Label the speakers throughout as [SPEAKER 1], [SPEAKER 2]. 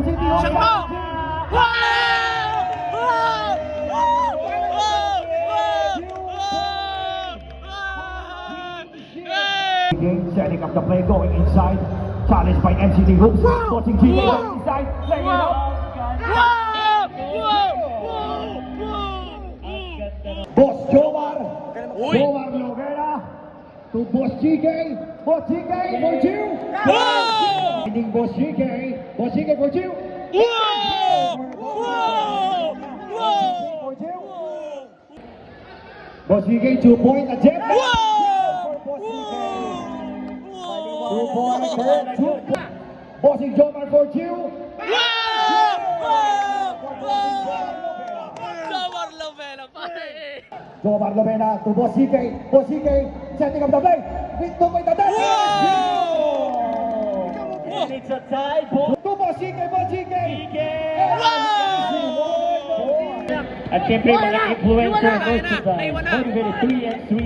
[SPEAKER 1] Shoot mo!
[SPEAKER 2] Setting up the play, going inside. Challenged by MCT Hoops. Forcing GK inside. Laying it up. Boss Jomar. Jomar Lovera. To Boss GK. Boss GK for two. Finding Boss GK. Boss GK for two. Boss GK 2-point attempt. Bossing Jomar for two.
[SPEAKER 1] Jomar Lovera, pare!
[SPEAKER 2] Jomar Lovera to Boss GK. Boss GK setting up the play. With 2-point attempt.
[SPEAKER 3] It's a tie.
[SPEAKER 2] To Boss GK. Boss GK.
[SPEAKER 3] At siyempre mga influencer versus motivated 3 and 3.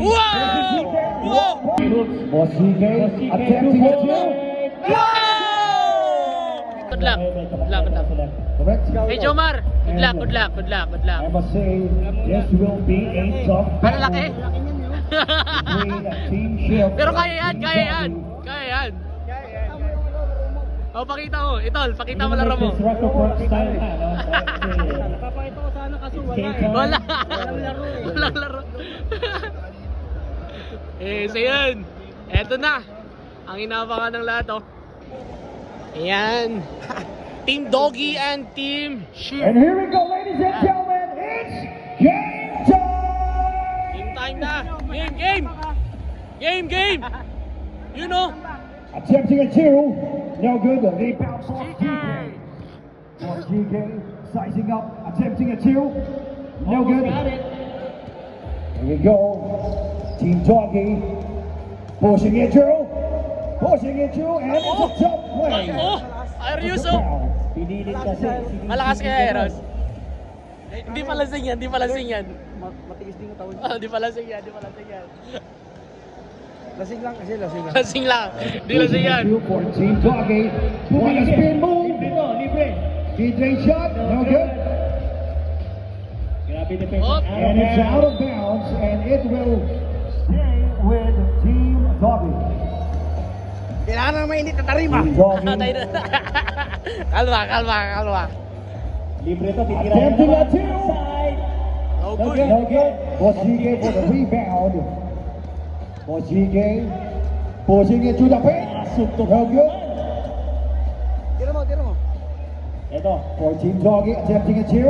[SPEAKER 2] Boss GK attempting a two.
[SPEAKER 1] Good luck. Good luck, good luck.
[SPEAKER 2] Correct.
[SPEAKER 1] Hey Jomar, good luck, good luck, good luck, good luck.
[SPEAKER 2] I must say, this will be a tough
[SPEAKER 1] Ano laki?
[SPEAKER 2] between Team Shield.
[SPEAKER 1] Pero kaya yan, kaya yan. Kaya yan. O, pakita mo. Itol, pakita mo laro mo.
[SPEAKER 3] Napapakita ko sana kaso wala.
[SPEAKER 1] Wala. Walang laro. So yun. Eto na. Ang inabangan ng lahat, oh. Ayan. Team Doggy and Team Sheep.
[SPEAKER 2] And here we go, ladies and gentlemen. It's game time!
[SPEAKER 1] Game time na. Game. Game. You know.
[SPEAKER 2] Attempting a two. No good. The rebound for GK. For GK. Sizing up. Attempting a two. No good. Here we go. Team Doggy. Pushing it through. Pushing it through. And it's a tough play.
[SPEAKER 1] Oh, Ariuso.
[SPEAKER 3] Pinilit kasi.
[SPEAKER 1] Malakas kaya, Eros. Hindi pala sing yan.
[SPEAKER 3] Matigas din ang tawon.
[SPEAKER 1] Hindi pala sing yan.
[SPEAKER 3] Lasing lang kasi lasing lang.
[SPEAKER 1] Lasing lang. Hindi lasing yan.
[SPEAKER 2] For Team Doggy. One spin move.
[SPEAKER 3] Libre.
[SPEAKER 2] DJ shot. No good.
[SPEAKER 3] Grabe defense.
[SPEAKER 1] Oh.
[SPEAKER 2] And it's out of bounds. And it will stay with Team Doggy.
[SPEAKER 3] Kailangan na mainit na tarima.
[SPEAKER 2] Team Doggy.
[SPEAKER 1] Kalma.
[SPEAKER 3] Libre to, titira.
[SPEAKER 2] Attempting a two.
[SPEAKER 1] No good.
[SPEAKER 2] No good. Boss GK for the rebound. Boss GK pushing it to the paint. No good.
[SPEAKER 3] Tira mo.
[SPEAKER 2] Ito for Team Doggy attempting a two.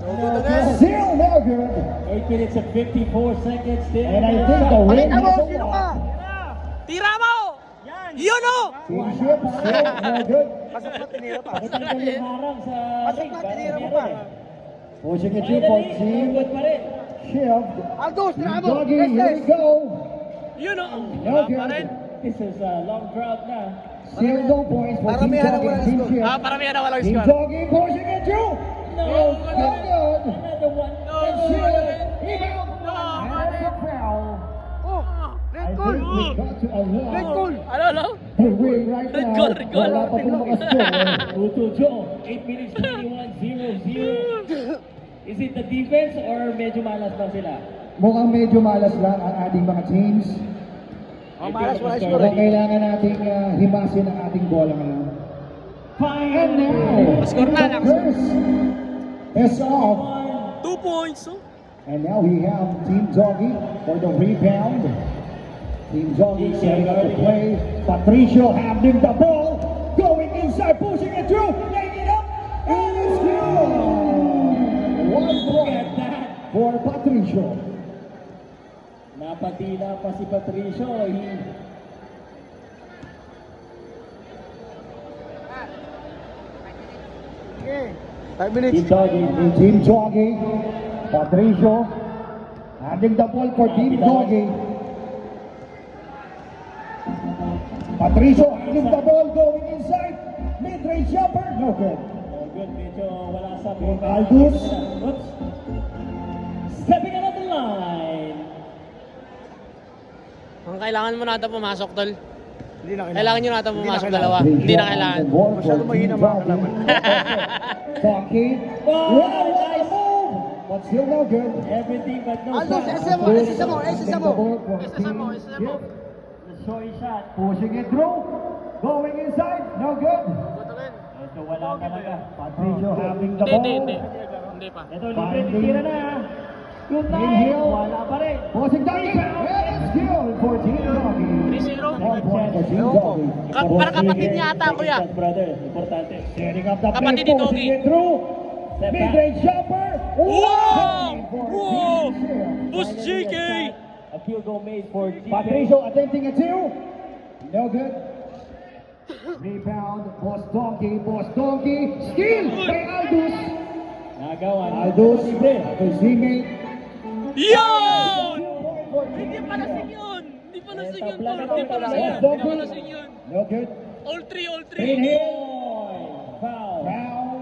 [SPEAKER 1] No good again.
[SPEAKER 2] Still no good.
[SPEAKER 3] 8 minutes and 54 seconds still.
[SPEAKER 2] And I think the win
[SPEAKER 3] Pakita mo,
[SPEAKER 2] is
[SPEAKER 3] sino
[SPEAKER 2] a
[SPEAKER 3] ka?
[SPEAKER 1] Tira mo! Yun o!
[SPEAKER 2] Team Ship still no good.
[SPEAKER 3] Pasok na, tinira pa.
[SPEAKER 2] Pushing it to for Team Ship.
[SPEAKER 3] Aldos,
[SPEAKER 2] Team
[SPEAKER 3] tira mo.
[SPEAKER 2] Doggy, here we go.
[SPEAKER 1] Yun o!
[SPEAKER 2] No
[SPEAKER 1] Pa rin.
[SPEAKER 2] good.
[SPEAKER 3] This is a long drought na.
[SPEAKER 2] Still no points for Team
[SPEAKER 3] Paramihan na
[SPEAKER 2] Doggy and
[SPEAKER 3] walang
[SPEAKER 2] Team
[SPEAKER 3] score.
[SPEAKER 2] Ship.
[SPEAKER 1] Paramihan na walang
[SPEAKER 2] Team
[SPEAKER 1] score.
[SPEAKER 2] Doggy pushing it through.
[SPEAKER 3] No
[SPEAKER 2] good.
[SPEAKER 3] Another one.
[SPEAKER 1] No
[SPEAKER 2] And
[SPEAKER 1] good.
[SPEAKER 2] Ship, rebound. And it's a foul.
[SPEAKER 3] Oh,
[SPEAKER 2] I
[SPEAKER 3] red
[SPEAKER 2] think
[SPEAKER 3] goal.
[SPEAKER 2] we got to
[SPEAKER 3] Red
[SPEAKER 2] allow
[SPEAKER 3] goal.
[SPEAKER 1] Ano?
[SPEAKER 2] the win right
[SPEAKER 1] Red
[SPEAKER 2] now.
[SPEAKER 1] goal, red goal.
[SPEAKER 2] Wala pa pong makascore.
[SPEAKER 3] Utujo, 8 minutes 21, 0-0. Is it the defense or medyo malas lang sila?
[SPEAKER 2] Mukhang medyo malas lang ang ating mga teams.
[SPEAKER 3] Malas, wala
[SPEAKER 2] Pero kailangan nating himasin ang ating bola ngayon. And now,
[SPEAKER 1] Score na,
[SPEAKER 2] the curse is off.
[SPEAKER 1] 2 points. Oh.
[SPEAKER 2] And now we have Team Doggy for the rebound. Team Doggy setting up the play. Patricio handling the ball. Going inside, pushing it through. Laying it up. And it's good. 1 point for Patricio.
[SPEAKER 3] Napatila pa si Patricio.
[SPEAKER 2] Team Doggy. Team Doggy. Patricio handling the ball for Team Doggy. Patricio handling the ball, going inside. Mid-range jumper, no good.
[SPEAKER 3] Good, medyo wala sa
[SPEAKER 2] Aldous.
[SPEAKER 3] Oops. Stepping out of the line.
[SPEAKER 1] Ang kailangan mo na ito pumasok, tol. Kailangan nyo natin pumasok dalawa. Hindi na kailangan.
[SPEAKER 2] Masyado mahina mga kalaban. Donkey. Wow, nice move! But still no good.
[SPEAKER 3] Everything but no
[SPEAKER 4] Aldo,
[SPEAKER 3] shot.
[SPEAKER 4] isa mo.
[SPEAKER 3] The short shot.
[SPEAKER 2] Pushing it through. Going inside. No good.
[SPEAKER 3] Ito wala talaga.
[SPEAKER 2] Patricio having the
[SPEAKER 1] Hindi, hindi,
[SPEAKER 2] ball.
[SPEAKER 1] hindi. Hindi pa.
[SPEAKER 3] Ito, libre titira na. Good night.
[SPEAKER 2] Inhale.
[SPEAKER 3] Wala pa rin.
[SPEAKER 2] Pushing donkey. And it's good for Team Doggy.
[SPEAKER 1] 3-0.
[SPEAKER 2] 1 point for Team Doggy.
[SPEAKER 1] Parang kapatid niya ata, kuya.
[SPEAKER 3] Brother, importante.
[SPEAKER 2] Setting up the
[SPEAKER 1] Kapatid
[SPEAKER 2] play.
[SPEAKER 1] ni Doggy.
[SPEAKER 2] Pushing it through.
[SPEAKER 3] Step back.
[SPEAKER 2] Mid-range jumper.
[SPEAKER 1] Wow!
[SPEAKER 2] For
[SPEAKER 1] Wow!
[SPEAKER 2] Team Shield.
[SPEAKER 1] Boss
[SPEAKER 3] Finally,
[SPEAKER 1] GK!
[SPEAKER 3] A field goal made for GK.
[SPEAKER 2] Patricio attempting a two. No good. Rebound. Boss Donkey. Boss Donkey. Steal by Aldous.
[SPEAKER 3] Nagawan.
[SPEAKER 2] Aldous.
[SPEAKER 3] Libre.
[SPEAKER 2] His teammate.
[SPEAKER 1] Yun!
[SPEAKER 2] For
[SPEAKER 1] Hindi
[SPEAKER 2] Team
[SPEAKER 1] pa lasing
[SPEAKER 2] Shield.
[SPEAKER 1] yun! Hindi pa lasing yun,
[SPEAKER 3] Tabla
[SPEAKER 1] Tol.
[SPEAKER 3] na
[SPEAKER 1] Hindi pa
[SPEAKER 3] tabla.
[SPEAKER 1] lasing yun. Hindi pa lasing yun.
[SPEAKER 2] No good.
[SPEAKER 1] All three, all
[SPEAKER 2] Green
[SPEAKER 1] three.
[SPEAKER 2] Hill.
[SPEAKER 3] Foul.
[SPEAKER 2] Foul.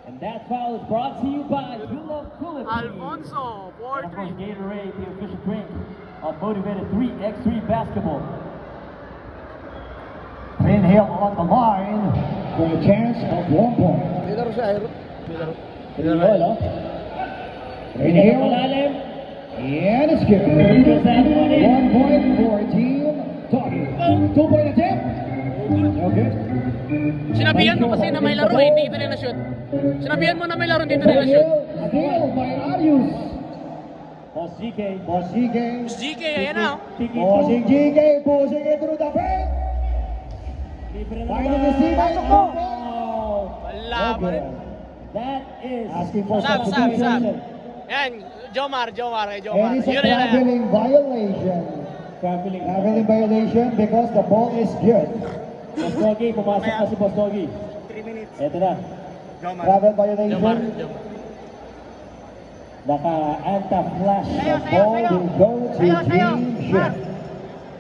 [SPEAKER 3] And that foul is brought to you by Julep Philippines.
[SPEAKER 1] Alfonso,
[SPEAKER 3] And of course,
[SPEAKER 1] 4-3.
[SPEAKER 3] Gatorade, the official drink of Motivated 3x3 basketball.
[SPEAKER 2] Green Hill on the line for a chance of 1 point.
[SPEAKER 4] May laro siya, Aero.
[SPEAKER 3] Green Hill, no?
[SPEAKER 2] Green Hill.
[SPEAKER 3] Malalim.
[SPEAKER 2] And it's good. 1 point for Team Doggy. 2 point attempt. No good.
[SPEAKER 1] Sinabihan mo kasi na may laro, eh, hindi kita rin na-shoot. Sinabihan mo na may laro, hindi kita rin
[SPEAKER 2] Green
[SPEAKER 1] na-shoot.
[SPEAKER 2] Hill. Steal by Arius.
[SPEAKER 3] Boss GK.
[SPEAKER 2] Boss GK.
[SPEAKER 1] GK, ayan na. oh.
[SPEAKER 2] Pushing GK. Pushing it through the paint.
[SPEAKER 3] Libre na
[SPEAKER 2] Finding
[SPEAKER 3] naman.
[SPEAKER 2] his teammate.
[SPEAKER 3] Wow.
[SPEAKER 1] Wala
[SPEAKER 2] No
[SPEAKER 1] pa rin.
[SPEAKER 2] good.
[SPEAKER 3] That is
[SPEAKER 2] Asking for
[SPEAKER 1] Sab,
[SPEAKER 2] substitution.
[SPEAKER 1] Yan, Jomar,
[SPEAKER 2] And
[SPEAKER 1] Jomar.
[SPEAKER 2] it's a
[SPEAKER 1] Yun, yun, yun.
[SPEAKER 2] traveling violation.
[SPEAKER 3] traveling.
[SPEAKER 2] Traveling violation because the ball is good.
[SPEAKER 3] Boss Doggy, pumasok na si Boss Doggy.
[SPEAKER 4] 3 minutes.
[SPEAKER 3] Eto na.
[SPEAKER 2] Travel violation.
[SPEAKER 1] Jomar.
[SPEAKER 2] Naka-anta-flash. The
[SPEAKER 4] Sayo,
[SPEAKER 2] ball
[SPEAKER 4] sayo.
[SPEAKER 2] will go to
[SPEAKER 4] Sayo, sayo.
[SPEAKER 2] Team Shift.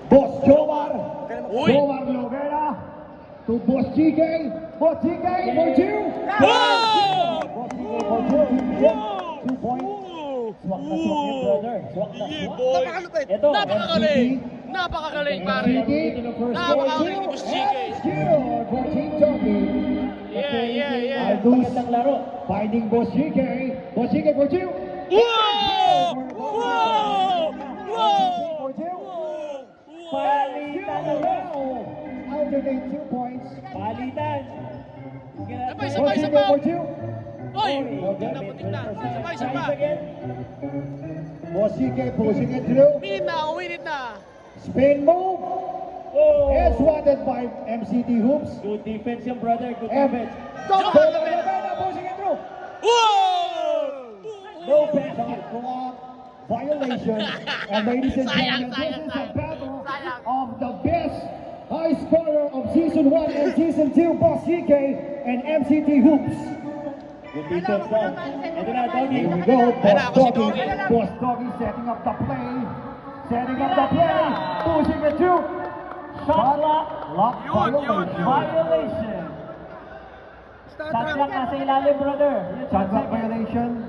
[SPEAKER 2] Boss Jomar.
[SPEAKER 1] Uy!
[SPEAKER 2] Jomar Lovera to Boss GK. Boss GK for two.
[SPEAKER 1] Wow!
[SPEAKER 2] Boss GK for two. 2 points.
[SPEAKER 3] Swak na swak yun, brother. Swak na
[SPEAKER 1] Sige,
[SPEAKER 3] swak.
[SPEAKER 1] boy.
[SPEAKER 4] Napakalupit.
[SPEAKER 3] Ito.
[SPEAKER 1] Napakagaling! Napakagaling, pare. Napakagaling ni Boss GK.
[SPEAKER 2] Skill for Team Doggy.
[SPEAKER 1] Yeah.
[SPEAKER 2] Aldous
[SPEAKER 3] Magandang laro.
[SPEAKER 2] finding Boss GK. Boss GK for two.
[SPEAKER 1] Wow! Wow! Wow!
[SPEAKER 2] For two.
[SPEAKER 3] Palitan na lang.
[SPEAKER 2] Alternate 2 points.
[SPEAKER 3] Palitan.
[SPEAKER 1] Sabay,
[SPEAKER 2] Boss
[SPEAKER 1] sabay,
[SPEAKER 2] GK
[SPEAKER 1] sabay.
[SPEAKER 2] for two.
[SPEAKER 1] Oy! Putik na. Sabay, sabay.
[SPEAKER 2] Boss GK pushing it through.
[SPEAKER 1] Winit na.
[SPEAKER 2] Spin move.
[SPEAKER 3] Oh!
[SPEAKER 2] Is swatted by MCT Hoops.
[SPEAKER 3] Good defense yung brother. Good
[SPEAKER 2] M.
[SPEAKER 3] defense.
[SPEAKER 1] Jomar
[SPEAKER 2] Lovera pushing it through.
[SPEAKER 1] Wow!
[SPEAKER 2] No shot clock violation. And ladies and
[SPEAKER 1] Sayang,
[SPEAKER 2] gentlemen, this is a
[SPEAKER 1] sayang.
[SPEAKER 2] battle
[SPEAKER 1] Sayang.
[SPEAKER 2] of the best high scorer of Season 1 and Season 2, Boss GK and MCT Hoops.
[SPEAKER 3] Good defense daw. Ito na, Doggy.
[SPEAKER 2] Here we go,
[SPEAKER 1] Ayan na,
[SPEAKER 2] Boss
[SPEAKER 1] ako si
[SPEAKER 2] Doggy.
[SPEAKER 1] Doggy.
[SPEAKER 2] Boss Doggy setting up the play. Setting up the play. Pushing it through.
[SPEAKER 3] Shot clock.
[SPEAKER 2] Lock
[SPEAKER 1] Yun.
[SPEAKER 3] Violation. Shot clock nasa ilalim, brother. Yun,
[SPEAKER 2] Shot clock
[SPEAKER 3] 10 seconds.
[SPEAKER 2] violation.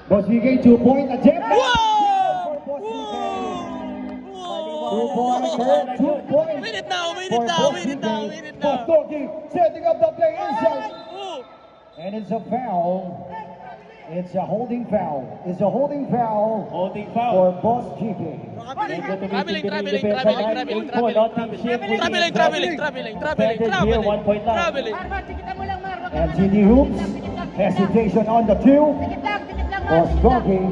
[SPEAKER 2] Boss GK 2 point attempt.
[SPEAKER 1] Wow!
[SPEAKER 2] For Boss GK. 2 points. 2 points.
[SPEAKER 1] Winit na,
[SPEAKER 2] For Boss
[SPEAKER 1] winit
[SPEAKER 2] GK.
[SPEAKER 1] na.
[SPEAKER 2] Boss Doggy setting up the play inside.
[SPEAKER 1] Oh!
[SPEAKER 2] And it's a foul. It's a holding foul. It's a holding foul
[SPEAKER 3] Holding
[SPEAKER 2] for
[SPEAKER 3] foul.
[SPEAKER 2] Boss GK.
[SPEAKER 1] Traveling.
[SPEAKER 3] Traveling.
[SPEAKER 1] Traveling.
[SPEAKER 3] One point lang.
[SPEAKER 1] Traveling.
[SPEAKER 4] Marmar, tikitan mo lang, Mar. Wag ka
[SPEAKER 2] MCT
[SPEAKER 4] na-
[SPEAKER 2] Hoops.
[SPEAKER 4] Tikit lang.
[SPEAKER 2] Hesitation on the two.
[SPEAKER 4] Tikit lang, Mar.
[SPEAKER 2] Boss Doggy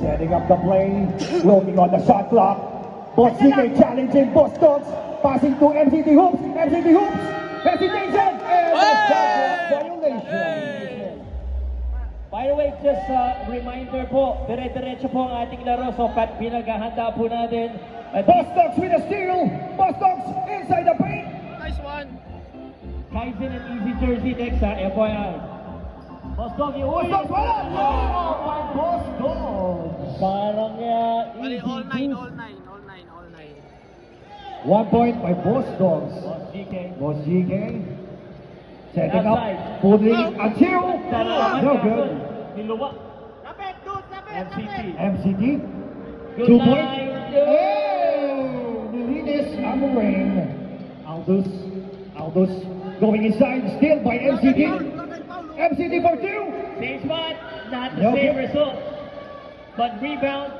[SPEAKER 2] setting up the play. Looking on the shot clock. Boss GK challenging Boss Dogs. Passing to MCT Hoops. MCT Hoops. Hesitation. And the shot clock violation.
[SPEAKER 3] By the way, just a reminder po, dire-diretso po ang ating laro. So, pinaghahanda po natin. At
[SPEAKER 2] Boss Dogs with a steal. Boss Dogs inside the paint.
[SPEAKER 1] Nice one.
[SPEAKER 3] Kaizen and Easy Jersey next ha, FYI. Boss Doggy,
[SPEAKER 2] Boss
[SPEAKER 3] uy!
[SPEAKER 2] Dogs, wala! Oh, my Boss Dogs.
[SPEAKER 3] Parang
[SPEAKER 1] Bali,
[SPEAKER 3] easy
[SPEAKER 1] all nine.
[SPEAKER 3] juice.
[SPEAKER 2] 1 point by Boss Dogs.
[SPEAKER 3] Boss GK.
[SPEAKER 2] Boss GK setting up,
[SPEAKER 3] Outside.
[SPEAKER 2] putting a two.
[SPEAKER 3] Salamat
[SPEAKER 2] No
[SPEAKER 3] ka,
[SPEAKER 2] good.
[SPEAKER 3] Niluwa.
[SPEAKER 4] Lapit, dude, lapit,
[SPEAKER 3] MCT.
[SPEAKER 4] lapit.
[SPEAKER 2] MCT.
[SPEAKER 3] Good
[SPEAKER 2] 2
[SPEAKER 3] line.
[SPEAKER 2] points. Hey! Nilinis ang around the ring. Aldous going inside, still by MCT. MCT for 2.
[SPEAKER 3] Same spot, not the
[SPEAKER 2] No
[SPEAKER 3] same
[SPEAKER 2] good.
[SPEAKER 3] result. But rebound,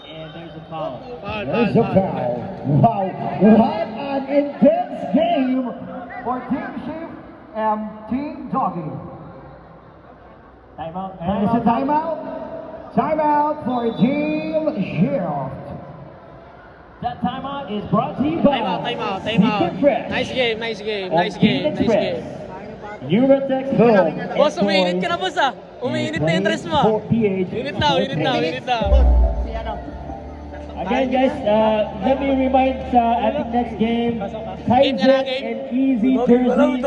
[SPEAKER 3] and there's a foul.
[SPEAKER 2] There's a foul. Wow, what an intense game for Team Shift and Team Doggy.
[SPEAKER 3] Timeout.
[SPEAKER 2] And it's a timeout. Timeout for Team Shift.
[SPEAKER 3] That timeout is brought to you by
[SPEAKER 1] Timeout.
[SPEAKER 3] Secret Fresh.
[SPEAKER 1] Nice game, nice game,
[SPEAKER 3] on
[SPEAKER 1] nice game,
[SPEAKER 3] Secret
[SPEAKER 1] nice
[SPEAKER 3] Fresh.
[SPEAKER 1] game.
[SPEAKER 3] Eurotex Home.
[SPEAKER 1] Boss, umiinit ka na boss ah. Umiinit na yung dress mo. Init na.
[SPEAKER 4] Si ano?
[SPEAKER 3] Again guys, let me remind sa ating next game, Kaizen and Easy jerseys,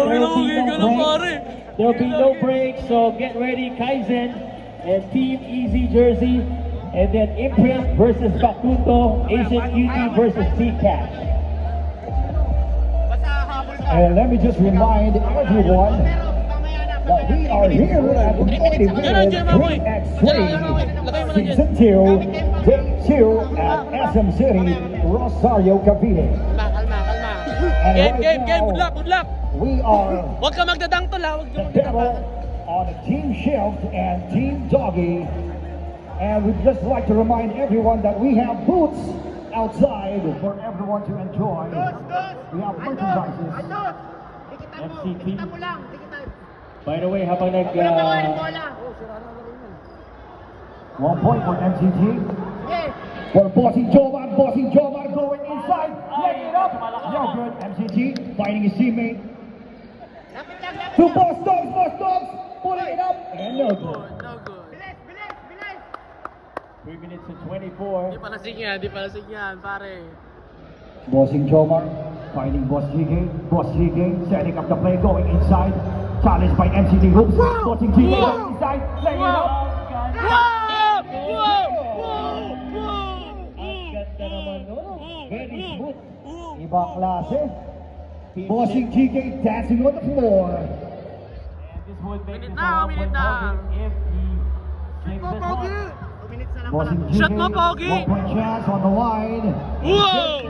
[SPEAKER 3] there will be no breaks, so get ready, Kaizen and Team Easy jersey, and then Imprint versus Bakuto, Asian UT versus T-Cash.
[SPEAKER 4] Basta habol ka.
[SPEAKER 2] And let me just remind everyone
[SPEAKER 4] Pero mamaya na.
[SPEAKER 2] that we are here at the motivated 3x3 Season 2, Day 2 at SM City, Rosario, Cavite.
[SPEAKER 1] Kalma.
[SPEAKER 2] And
[SPEAKER 1] Game,
[SPEAKER 2] right now,
[SPEAKER 1] good luck.
[SPEAKER 2] we are
[SPEAKER 1] Huwag ka magdadang tol ha, huwag ka
[SPEAKER 2] the
[SPEAKER 1] magdadang.
[SPEAKER 2] battle on Team Shift and Team Doggy. And we'd just like to remind everyone that we have booths outside for everyone to enjoy. We have merchandises.
[SPEAKER 3] MCT.
[SPEAKER 4] Dikita mo lang. Dikita.
[SPEAKER 3] By the way, habang
[SPEAKER 4] Walang nawarin bola.
[SPEAKER 2] 1 point for MCT.
[SPEAKER 4] Yes.
[SPEAKER 2] For Bossing Jomar going inside, laying it up. No good. MCT fighting his teammate.
[SPEAKER 4] Lapit lang.
[SPEAKER 2] To Boss Dogs, pulling it up, and no good.
[SPEAKER 1] No good.
[SPEAKER 4] Bilis.
[SPEAKER 3] 3 minutes and 24.
[SPEAKER 1] Di pa lasing yan, pare.
[SPEAKER 2] Bossing Jomar fighting Boss GK. Boss GK setting up the play, going inside. Challenged by MCT Hoops. Bossing GK going inside, laying it up.
[SPEAKER 3] Ang ganda naman nun. Very smooth.
[SPEAKER 2] Ibang klase. Bossing GK dancing on the floor.
[SPEAKER 3] And this would make
[SPEAKER 1] Minute
[SPEAKER 3] this
[SPEAKER 1] na,
[SPEAKER 3] a
[SPEAKER 1] minute
[SPEAKER 3] 1-point
[SPEAKER 1] na.
[SPEAKER 3] ballgame if he makes this one.
[SPEAKER 4] 2 minutes na lang pala.
[SPEAKER 2] Bossing
[SPEAKER 1] Shot
[SPEAKER 2] GK,
[SPEAKER 1] mo, Pogi!
[SPEAKER 2] 1 point chance on the line.
[SPEAKER 1] Wow!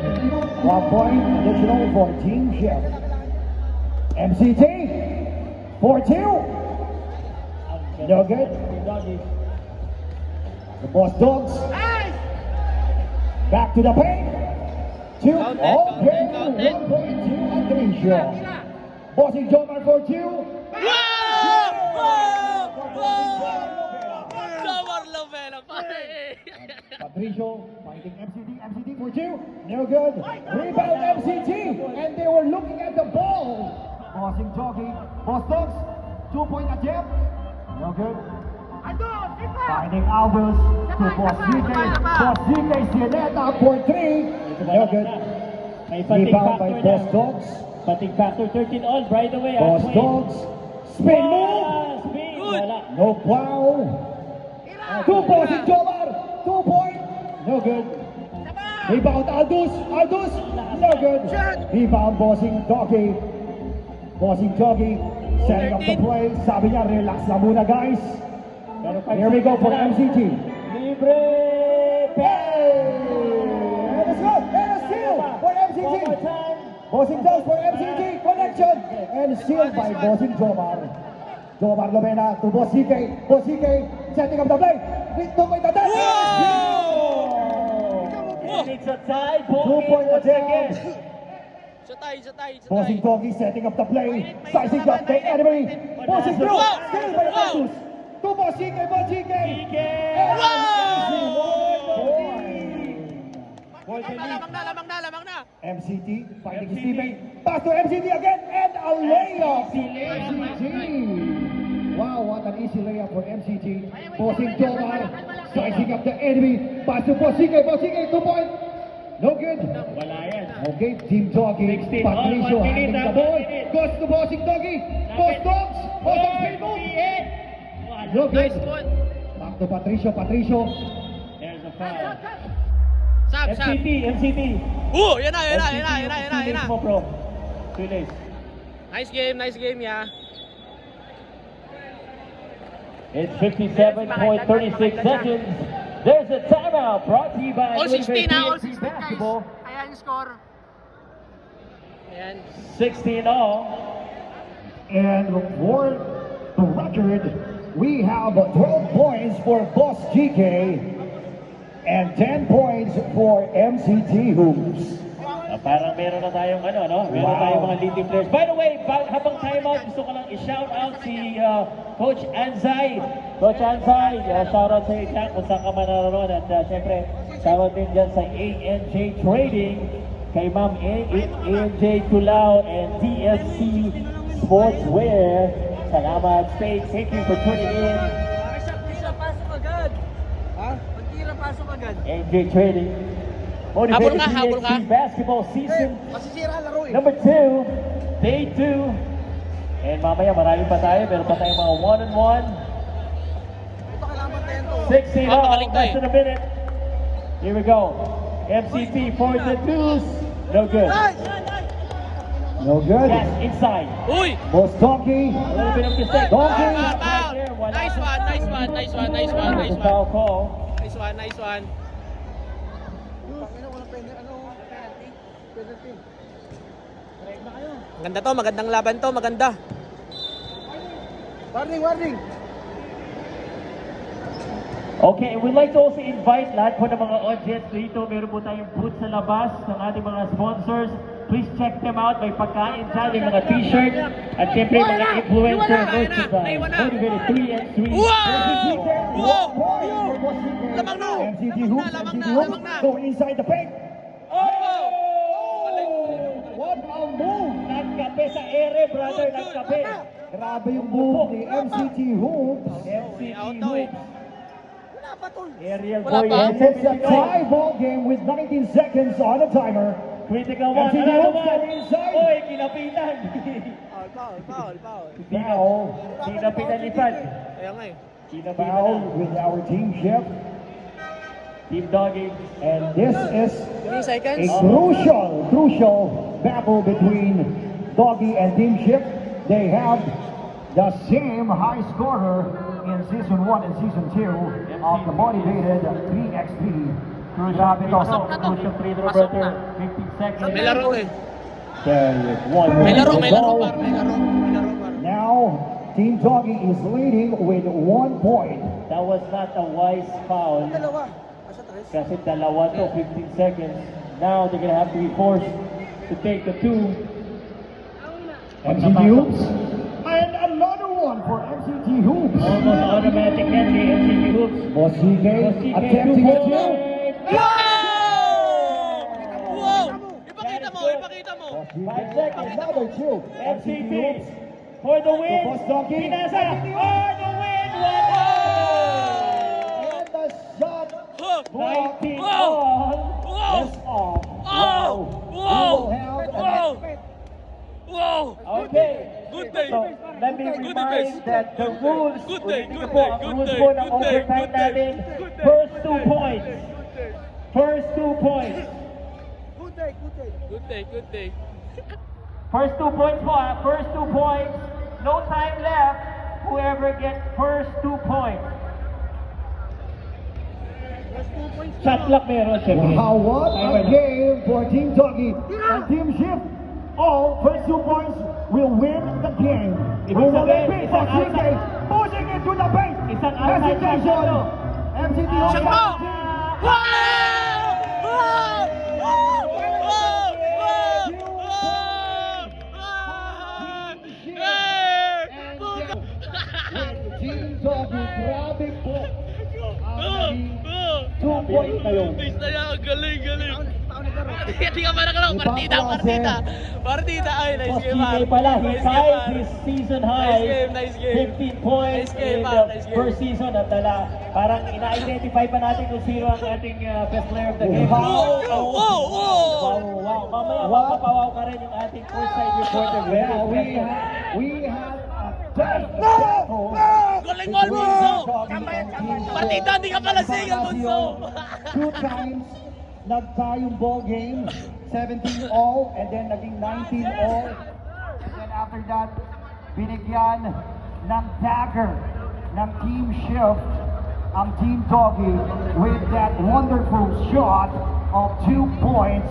[SPEAKER 2] 1 point additional for Team Shift. MCT for 2. No good. The Boss Dogs
[SPEAKER 4] Ay!
[SPEAKER 2] back to the paint. 2.
[SPEAKER 1] Count it,
[SPEAKER 2] Okay,
[SPEAKER 1] count it.
[SPEAKER 2] 1 point to Andresio. Bossing Jomar for 2.
[SPEAKER 1] Jomar Lovera, pare!
[SPEAKER 2] Patricio fighting MCT for 2. No good. Rebound MCT. And they were looking at the ball. Bossing Doggy. Boss Dogs. 2-point attempt. No good.
[SPEAKER 4] Ando! Sipa!
[SPEAKER 2] Finding Albus to Boss GK. Boss GK Sieneta for 3. No good.
[SPEAKER 3] May fatigue
[SPEAKER 2] Rebound by
[SPEAKER 3] factor
[SPEAKER 2] Boss
[SPEAKER 3] na.
[SPEAKER 2] Dogs.
[SPEAKER 3] Fatigue factor 13 all right away.
[SPEAKER 2] Boss Dogs. Spin move.
[SPEAKER 3] Spin.
[SPEAKER 1] Good.
[SPEAKER 3] Wala.
[SPEAKER 2] No foul. To Bossing Jomar. 2 point. No good. Rebound Aldous. No good. Rebound Bossing Doggy. Bossing Doggy setting up the play. Sabi niya, relax lang muna guys.
[SPEAKER 3] Pero
[SPEAKER 2] Here we go for MCT.
[SPEAKER 3] Libre.
[SPEAKER 2] And a shot and a steal for MCT.
[SPEAKER 3] One more time.
[SPEAKER 2] Bossing Dogs for MCT. Connection. And steal by Bossing Jomar. Jomar Lovena to Boss CK. Boss CK setting up the play. With 2 point attack.
[SPEAKER 3] And it's a tie.
[SPEAKER 2] 2 point
[SPEAKER 3] Once again.
[SPEAKER 2] attempt.
[SPEAKER 1] Satay.
[SPEAKER 2] Bossing Doggy setting up the play. Sizing up the enemy. Bossing through. Still by Aldous. To Boss CK. Boss CK. And easy 1 point.
[SPEAKER 1] Lamang na.
[SPEAKER 2] MCT fighting his teammate. Pass to MCT again and a layup. MCT. Wow, what an easy layup for MCT. Bossing Jomar. Sizing up the enemy. Pass to Boss CK. 2 point. No good.
[SPEAKER 3] Wala yan.
[SPEAKER 2] Okay, Team Doggy.
[SPEAKER 3] 16.
[SPEAKER 2] Patricio
[SPEAKER 3] All 1
[SPEAKER 2] handling
[SPEAKER 3] minute,
[SPEAKER 2] the ball.
[SPEAKER 3] 1 minute.
[SPEAKER 2] Goes to Bossing Doggy. Boss Dogs. Boss Dogs spin move. No good.
[SPEAKER 1] Nice one.
[SPEAKER 2] Back to Patricio.
[SPEAKER 3] There's a foul.
[SPEAKER 1] Sab.
[SPEAKER 3] MCT.
[SPEAKER 1] Yan na.
[SPEAKER 3] Mo, bro. 2 days.
[SPEAKER 1] Nice game, yeah.
[SPEAKER 3] It's 57.36 seconds. There's a timeout brought to you by
[SPEAKER 1] All 16 na, all
[SPEAKER 3] Liberty
[SPEAKER 1] 16 guys.
[SPEAKER 3] Basketball.
[SPEAKER 1] Ayan yung score. Ayan.
[SPEAKER 3] 16 all.
[SPEAKER 2] And for the record, we have 12 points for Boss GK and 10 points for MCT Hoops.
[SPEAKER 3] Parang meron na tayong ano, meron
[SPEAKER 2] Wow.
[SPEAKER 3] tayong mga lead team players. By the way, habang timeout, gusto ko lang i-shout out si Coach Anzay. Coach Anzay, shout out sa iyo dyan kung saan ka man naroon. At syempre, shout out din dyan sa ANJ Trading, kay Ma'am ANJ Tulao and TFC Sportswear. Salamat, Stay. Thank you for tuning in.
[SPEAKER 4] Pasok agad. Ha? Pagtira, pasok agad.
[SPEAKER 3] ANJ Trading.
[SPEAKER 1] Habol ka, habol ka.
[SPEAKER 3] TXT Basketball Season
[SPEAKER 4] Masisira laro
[SPEAKER 3] Number 2, Day 2. And mamaya marami pa tayo, meron pa tayong mga one-on-one.
[SPEAKER 4] Ito kailangan tayo to.
[SPEAKER 3] 16 all,
[SPEAKER 1] Mabalik to
[SPEAKER 3] less
[SPEAKER 1] eh.
[SPEAKER 3] than a minute. Here we go. MCT for the deuce. No good.
[SPEAKER 2] No good.
[SPEAKER 3] Yes, inside.
[SPEAKER 1] Uy!
[SPEAKER 2] Boss Donkey.
[SPEAKER 3] A little bit of mistake.
[SPEAKER 2] Donkey.
[SPEAKER 1] Foul! Nice one, nice one, nice one, nice one, nice
[SPEAKER 3] Foul
[SPEAKER 1] one.
[SPEAKER 3] call.
[SPEAKER 1] Nice one, nice one.
[SPEAKER 4] Pangina, walang penalty. Penalty. Correct na kayo.
[SPEAKER 1] Maganda to, magandang laban to, maganda.
[SPEAKER 4] Warning, warning.
[SPEAKER 3] Okay, we'd like to also invite lahat po ng mga audience dito. Meron po tayong booth sa labas ng ating mga sponsors. Please check them out. May pagkain dyan, may mga t-shirt. At syempre, mga influencer merchandise. Motivated 3 and 3.
[SPEAKER 1] Wow!
[SPEAKER 2] Wow!
[SPEAKER 1] Lamang na!
[SPEAKER 2] MCT
[SPEAKER 1] Lamang
[SPEAKER 2] Hoops,
[SPEAKER 1] na, lamang
[SPEAKER 2] MCT
[SPEAKER 1] na,
[SPEAKER 2] Hoops,
[SPEAKER 1] lamang na.
[SPEAKER 2] go inside the paint.
[SPEAKER 1] Oh!
[SPEAKER 2] What a move!
[SPEAKER 3] Nagkape sa ere, brother. Nagkape.
[SPEAKER 2] Grabe yung move ni MCT Hoops.
[SPEAKER 3] MCT
[SPEAKER 1] Out daw eh.
[SPEAKER 3] Hoops.
[SPEAKER 4] Wala pa tol.
[SPEAKER 3] Aerial
[SPEAKER 1] Wala
[SPEAKER 3] boy.
[SPEAKER 1] pa.
[SPEAKER 2] And it's a tie ball game with 19 seconds on the timer.
[SPEAKER 3] Critical one.
[SPEAKER 2] MCT
[SPEAKER 3] Another
[SPEAKER 2] Hoops
[SPEAKER 3] one.
[SPEAKER 2] go inside.
[SPEAKER 3] Oy, kinapitan.
[SPEAKER 4] Foul.
[SPEAKER 2] Foul.
[SPEAKER 3] Kinapitan ni Pat.
[SPEAKER 1] Kaya nga eh.
[SPEAKER 3] Kinapitan
[SPEAKER 2] Foul
[SPEAKER 3] na.
[SPEAKER 2] with our team shift.
[SPEAKER 3] Team Doggy.
[SPEAKER 2] And this is
[SPEAKER 1] 3 seconds.
[SPEAKER 2] a crucial battle between Doggy and Team Shift. They have the same high scorer in Season 1 and Season 2 of the motivated 3x3. Grabe to.
[SPEAKER 1] Pasok na to.
[SPEAKER 3] Crucial free throw,
[SPEAKER 1] Pasok
[SPEAKER 3] brother.
[SPEAKER 1] na.
[SPEAKER 3] 15 seconds.
[SPEAKER 1] May laro eh.
[SPEAKER 2] There is one
[SPEAKER 1] May laro,
[SPEAKER 2] minute
[SPEAKER 1] may
[SPEAKER 2] to
[SPEAKER 1] laro
[SPEAKER 2] go.
[SPEAKER 1] par, may laro. May laro par.
[SPEAKER 2] Now, Team Doggy is leading with 1 point.
[SPEAKER 3] That was not a wise foul.
[SPEAKER 4] Dalawa. Asa tres?
[SPEAKER 3] Kasi dalawa to, 15 seconds. Now they're gonna have to be forced to take the 2.
[SPEAKER 2] MCT Hoops. And another one for MCT Hoops.
[SPEAKER 3] Almost automatic entry, MCT Hoops.
[SPEAKER 2] Boss CK attempting a two.
[SPEAKER 1] Wow! Wow! Ipakita mo, ipakita mo.
[SPEAKER 2] Boss
[SPEAKER 3] 5
[SPEAKER 2] CK,
[SPEAKER 3] seconds.
[SPEAKER 2] another two.
[SPEAKER 3] MCT for the win.
[SPEAKER 2] Boss Donkey.
[SPEAKER 3] Pinasa for the win.
[SPEAKER 2] And the shot.
[SPEAKER 1] Huh!
[SPEAKER 3] 19
[SPEAKER 1] Wow!
[SPEAKER 3] all.
[SPEAKER 1] Wow!
[SPEAKER 2] That's off.
[SPEAKER 1] Wow!
[SPEAKER 2] We
[SPEAKER 1] Wow!
[SPEAKER 2] will have
[SPEAKER 1] Wow! Wow!
[SPEAKER 3] Okay.
[SPEAKER 1] Good day.
[SPEAKER 3] So, let me
[SPEAKER 1] Good
[SPEAKER 3] remind
[SPEAKER 1] day.
[SPEAKER 3] that the rules,
[SPEAKER 1] Good day,
[SPEAKER 3] ulitin
[SPEAKER 1] good
[SPEAKER 3] ko po,
[SPEAKER 1] day,
[SPEAKER 3] ang
[SPEAKER 1] good
[SPEAKER 3] rules
[SPEAKER 1] day,
[SPEAKER 3] po ng
[SPEAKER 1] good day,
[SPEAKER 3] overtime
[SPEAKER 1] good day,
[SPEAKER 3] natin,
[SPEAKER 1] good day,
[SPEAKER 3] first
[SPEAKER 1] good
[SPEAKER 3] 2
[SPEAKER 1] day.
[SPEAKER 3] points. First 2 points.
[SPEAKER 4] Good day.
[SPEAKER 1] Good day, good day.
[SPEAKER 3] First 2 points po ha. First 2 points. No time left. Whoever gets first 2 points. Shot clock meron syempre.
[SPEAKER 2] Wow, what a game for Team Doggy and Team Shift. All first 2 points will win the game.
[SPEAKER 3] Ibig
[SPEAKER 2] Who will it
[SPEAKER 3] sabihin,
[SPEAKER 2] be for
[SPEAKER 3] isang
[SPEAKER 2] CK? Pushing into the paint.
[SPEAKER 3] Isang outside shot
[SPEAKER 2] Hesitation.
[SPEAKER 3] to.
[SPEAKER 2] MCT
[SPEAKER 1] Shot mo!
[SPEAKER 2] Hoops.
[SPEAKER 1] Wow! Wow! Wow! Wow!
[SPEAKER 2] Team Doggy, grabe po. Ang 2 points ngayon.
[SPEAKER 1] Base na yan, galing. Hindi ka pa nakalaw, partida. Ay, nice
[SPEAKER 3] Boss
[SPEAKER 1] game,
[SPEAKER 3] GK pala, he
[SPEAKER 1] Nice game,
[SPEAKER 3] tied
[SPEAKER 1] man.
[SPEAKER 3] his season high.
[SPEAKER 1] Nice game.
[SPEAKER 3] 15 points
[SPEAKER 1] Nice game,
[SPEAKER 3] in
[SPEAKER 1] man.
[SPEAKER 3] the
[SPEAKER 1] Nice game.
[SPEAKER 3] first season at parang ina-identify pa natin kung sino ang ating best player of the game.
[SPEAKER 2] Wow.
[SPEAKER 3] Wow. Mamaya, mapapawaw ka rin yung ating courtside reporter.
[SPEAKER 2] Yeah, we have a tough battle.
[SPEAKER 1] Galing mo, Alfonso!
[SPEAKER 2] Partida,
[SPEAKER 1] Partida, hindi ka pala sing, Alfonso!
[SPEAKER 2] 2 times nagtayong ball game, 17 all, and then naging 19 all. And then after that, binigyan ng dagger ng Team Shift ang Team Doggy with that wonderful shot of 2 points.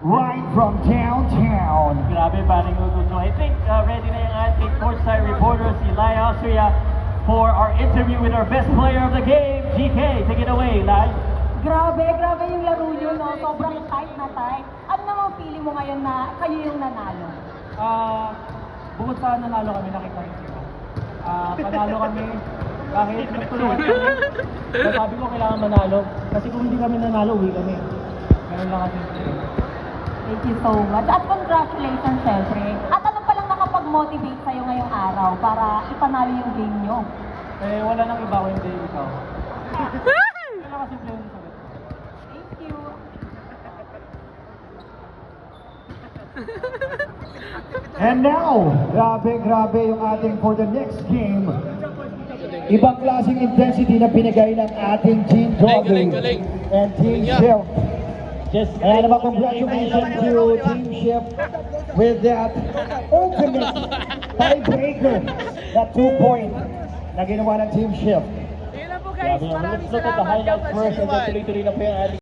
[SPEAKER 2] right from downtown.
[SPEAKER 3] Grabe, paring gugusto. I think ready na yung ating courtside reporter, si Lai Austria, for our interview with our best player of the game, GK. Take it away, Lai.
[SPEAKER 5] Grabe yung laro nyo, no? Sobrang tight na tight. Ano namang feeling mo ngayon na kayo yung nanalo?
[SPEAKER 4] Bukod sa nanalo kami, nakita rin sila. Panalo kami kahit nagtulungan kami. Sabi ko kailangan manalo. Kasi kung hindi kami nanalo, uwi kami. Ganun lang kasi.
[SPEAKER 5] Thank you so much. At congratulations, syempre. At ano palang nakapag-motivate sa'yo ngayong araw para ipanalo yung game nyo?
[SPEAKER 4] Eh, wala nang iba ko hindi ikaw. Wala kasi plain yung sagot.
[SPEAKER 5] Thank you.
[SPEAKER 2] And now, grabe yung ating for the next game. Ibang klaseng intensity na pinagay ng ating Team Doggy
[SPEAKER 1] galing.
[SPEAKER 2] and Team
[SPEAKER 1] Galing,
[SPEAKER 2] Shift.
[SPEAKER 3] Just
[SPEAKER 2] And congratulations to Team Shift with that ultimate tiebreaker, that 2-point na ginawa ng Team Shift.
[SPEAKER 4] Yun lang po
[SPEAKER 3] Grabe, let's look at the highlights first and then tuloy-tuloy na po yung ating